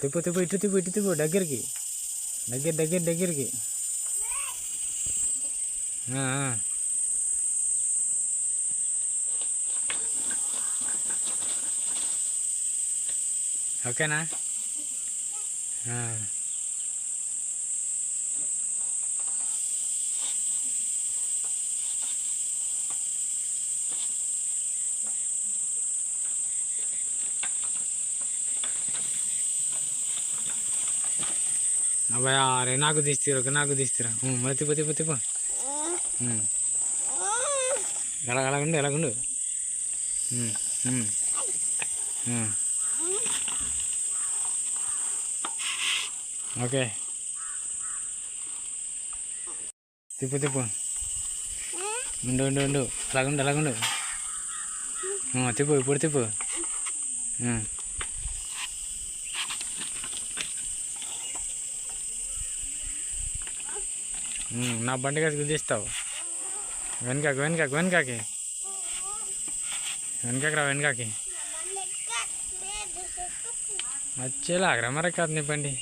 తిప్పు తిప్పు ఇటు తిప్పు ఇటు తిప్పు దగ్గరికి దగ్గరికి ఓకేనా? అబ్బాయి అరే నాకు తీస్తురా మరి తిప్పు ఎలాగుండు ఓకే తిప్పు ఉండు అలాగుండు తిప్పు ఇప్పుడు తిప్పు నా బండి కాసి గుద్దిస్తావు వెనకాకి వెనకాకి వచ్చేలాగరా మరి కాదు నీ బండి.